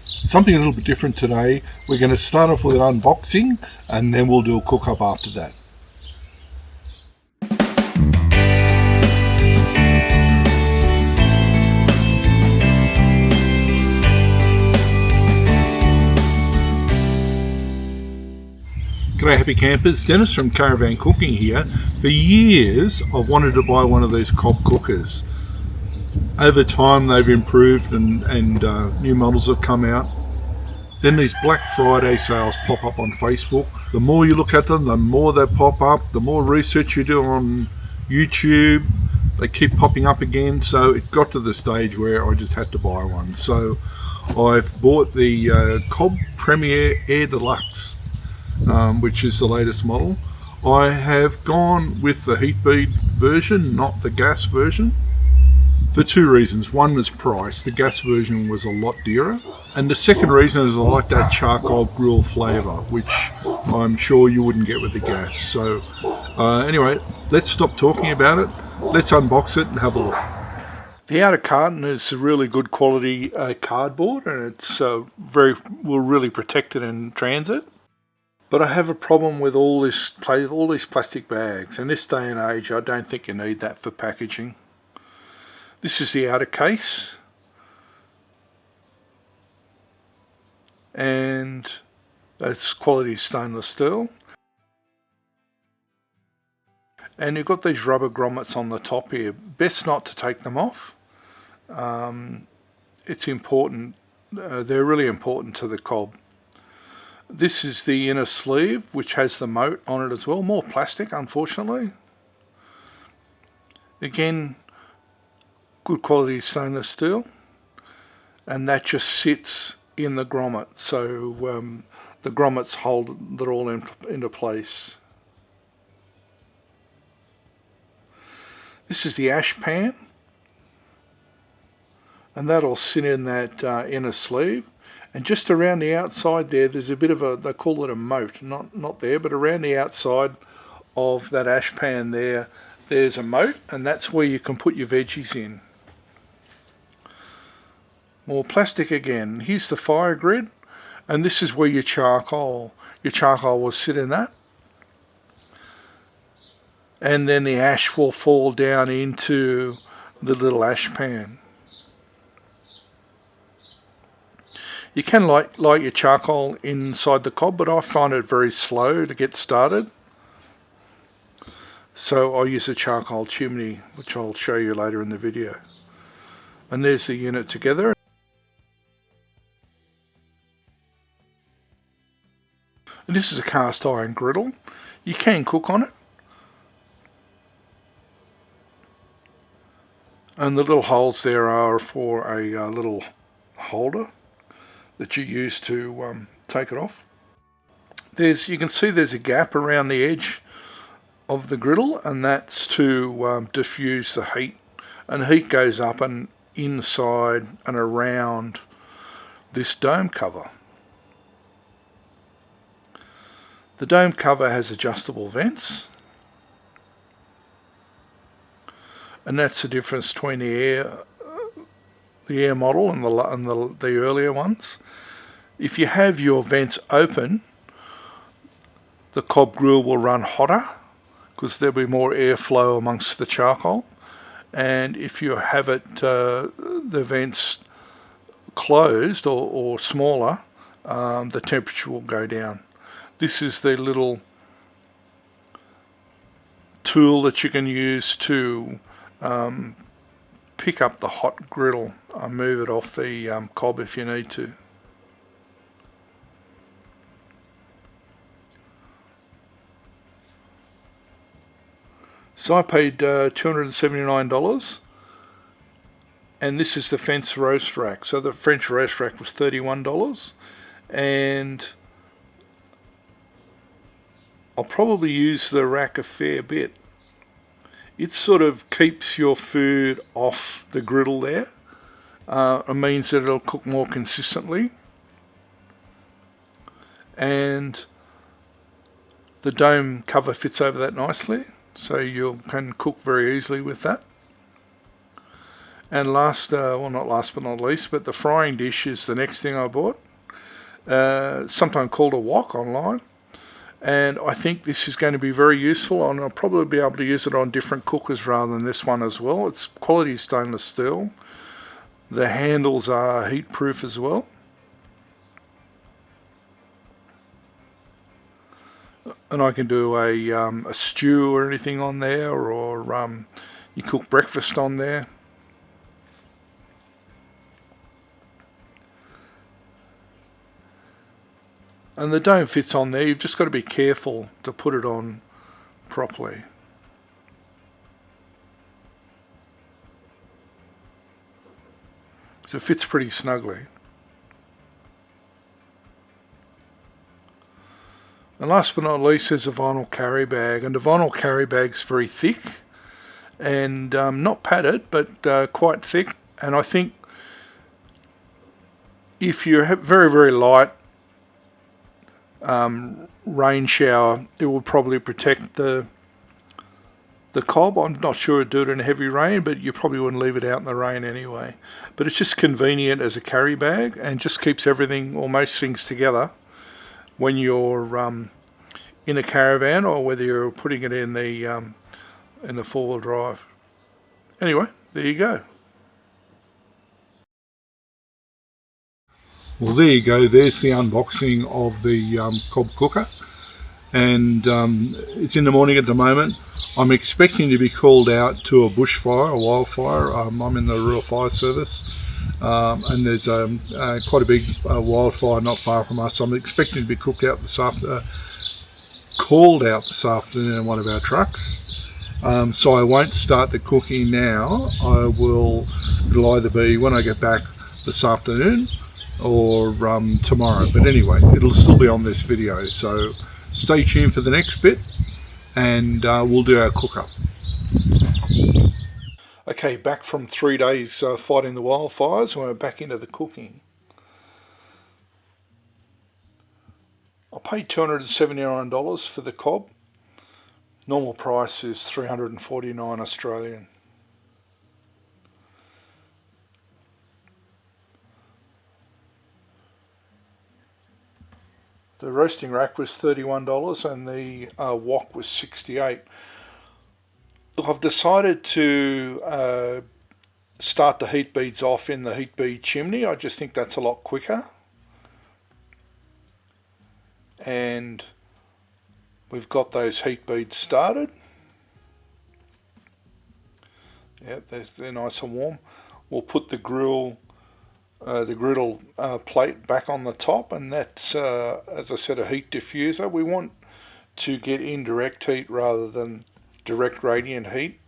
Something a little bit different today. We're going to start off with an unboxing and then we'll do a cook up after that. G'day happy campers, Dennis from Caravan Cooking here. For years I've wanted to buy one of these Cobb cookers. Over time they've improved and new models have come out. Then these Black Friday sales pop up on Facebook. The more you look at them, the more they pop up. The more research you do on YouTube, they keep popping up again. So it got to the stage where I just had to buy one. So I've bought the Cobb Premier Air Deluxe, which is the latest model. I have gone with the heat bead version, not the gas version, for two reasons. One was price. The gas version was a lot dearer, and the second reason is I like that charcoal grill flavour, which I'm sure you wouldn't get with the gas. So anyway, let's stop talking about it. Let's unbox it and have a look. The outer carton is a really good quality cardboard, and it's will really protect it in transit. But I have a problem with all these plastic bags. In this day and age, I don't think you need that for packaging. This is the outer case. And that's quality stainless steel. And you've got these rubber grommets on the top here. Best not to take them off. It's important. They're really important to the Cobb. This is the inner sleeve, which has the moat on it as well. More plastic, unfortunately. Again, good quality stainless steel. And that just sits in the grommet. So the grommets hold it all into place. This is the ash pan. And that'll sit in that inner sleeve. And just around the outside there's a bit of they call it a moat, not there, but around the outside of that ash pan there's a moat, and that's where you can put your veggies in. More plastic again. Here's the fire grid, and this is where your charcoal will sit in that. And then the ash will fall down into the little ash pan. You can light your charcoal inside the Cobb, but I find it very slow to get started. So I use a charcoal chimney, which I'll show you later in the video. And there's the unit together. And this is a cast iron griddle. You can cook on it. And the little holes there are for a little holder that you use to take it off. You can see there's a gap around the edge of the griddle, and that's to diffuse the heat. And heat goes up and inside and around this dome cover. The dome cover has adjustable vents, and that's the difference between the air model and the earlier ones. If you have your vents open, the Cobb grill will run hotter because there'll be more airflow amongst the charcoal. And if you have it the vents closed or smaller, the temperature will go down. This is the little tool that you can use to pick up the hot griddle and move it off the Cobb if you need to. So I paid $279, and this is the French roast rack. So the French roast rack was $31, and I'll probably use the rack a fair bit. It sort of keeps your food off the griddle there. It means that it'll cook more consistently. And the dome cover fits over that nicely, so you can cook very easily with that. And last, well, not last but not least, but the frying dish is the next thing I bought. Sometimes called a wok online. And I think this is going to be very useful, and I'll probably be able to use it on different cookers rather than this one as well. It's quality stainless steel. The handles are heat proof as well. And I can do a stew or anything on there, or you cook breakfast on there. And the dome fits on there. You've just got to be careful to put it on properly. So it fits pretty snugly. And last but not least is a vinyl carry bag. And the vinyl carry bag's very thick and not padded, but quite thick. And I think if you're very, very light, rain shower, it will probably protect the cob. I'm not sure it'd do it in heavy rain, but you probably wouldn't leave it out in the rain anyway. But it's just convenient as a carry bag and just keeps everything or most things together when you're in a caravan, or whether you're putting it in the four-wheel drive. Anyway, there you go. Well, there you go. There's the unboxing of the Cobb cooker, and it's in the morning at the moment. I'm expecting to be called out to a bushfire, a wildfire. I'm in the Rural Fire Service, and there's quite a big wildfire not far from us. I'm expecting to be called out this afternoon in one of our trucks. So I won't start the cooking now. It'll either be when I get back this afternoon or tomorrow, but anyway, it'll still be on this video, so stay tuned for the next bit, and we'll do our cook up. Okay, back from 3 days fighting the wildfires, and we're back into the cooking. I paid $279 for the Cobb. Normal price is $349 Australian. The roasting rack was $31 and the wok was $68. Look, I've decided to start the heat beads off in the heat bead chimney. I just think that's a lot quicker. And we've got those heat beads started. Yep, they're nice and warm. We'll put the griddle plate back on the top, and that's, as I said, a heat diffuser. We want to get indirect heat rather than direct radiant heat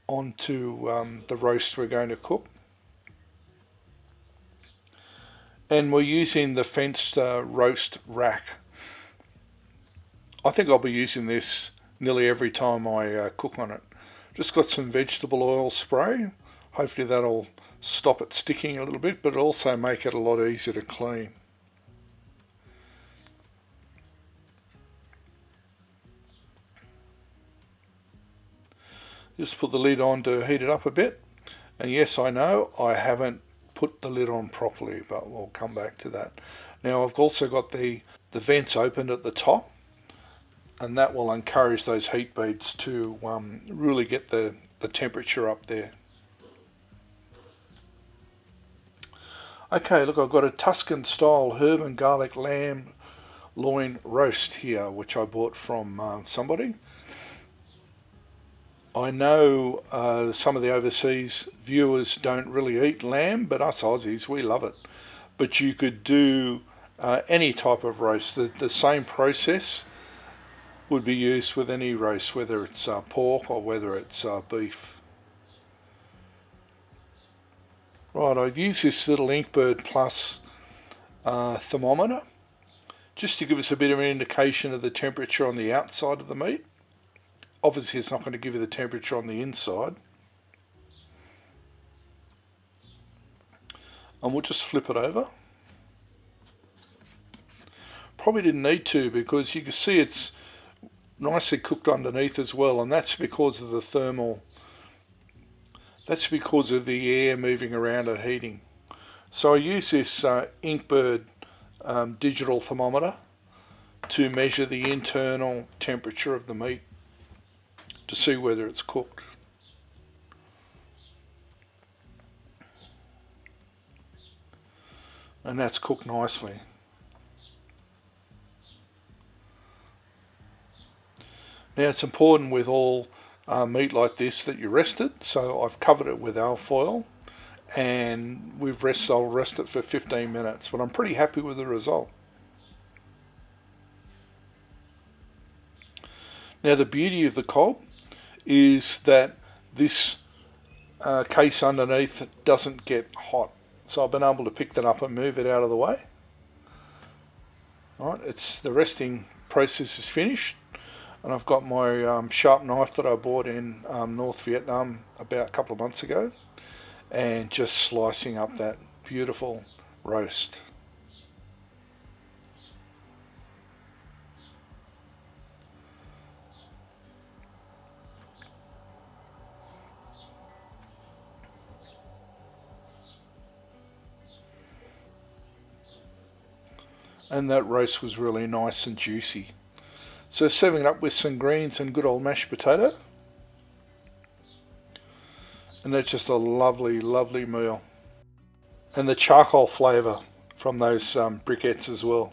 onto the roast we're going to cook. And we're using the fenced roast rack. I think I'll be using this nearly every time I cook on it. Just got some vegetable oil spray. Hopefully that'll stop it sticking a little bit, but also make it a lot easier to clean. Just put the lid on to heat it up a bit. And yes, I know I haven't put the lid on properly, but we'll come back to that. Now I've also got the vents opened at the top, and that will encourage those heat beads to really get the temperature up there. Okay, look, I've got a Tuscan style herb and garlic lamb loin roast here, which I bought from somebody. I know some of the overseas viewers don't really eat lamb, but us Aussies, we love it. But you could do any type of roast. The same process would be used with any roast, whether it's pork or whether it's beef. Right, I've used this little Inkbird Plus thermometer just to give us a bit of an indication of the temperature on the outside of the meat. Obviously it's not going to give you the temperature on the inside. And we'll just flip it over. Probably didn't need to, because you can see it's nicely cooked underneath as well, and that's because of the thermal That's because of the air moving around and heating. So I use this Inkbird digital thermometer to measure the internal temperature of the meat to see whether it's cooked. And that's cooked nicely. Now it's important with all meat like this that you rest it, so I've covered it with alfoil and I'll rest it for 15 minutes, but I'm pretty happy with the result. Now the beauty of the Cobb is that this case underneath doesn't get hot, so I've been able to pick that up and move it out of the way. Right, the resting process is finished, and I've got my sharp knife that I bought in North Vietnam about a couple of months ago, and just slicing up that beautiful roast. And that roast was really nice and juicy. So serving it up with some greens and good old mashed potato. And that's just a lovely, lovely meal. And the charcoal flavour from those briquettes as well.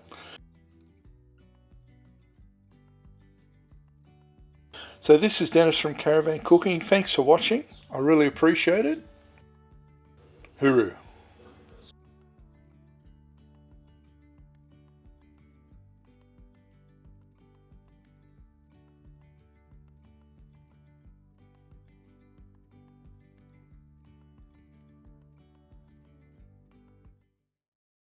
So this is Dennis from Caravan Cooking. Thanks for watching. I really appreciate it. Hooroo.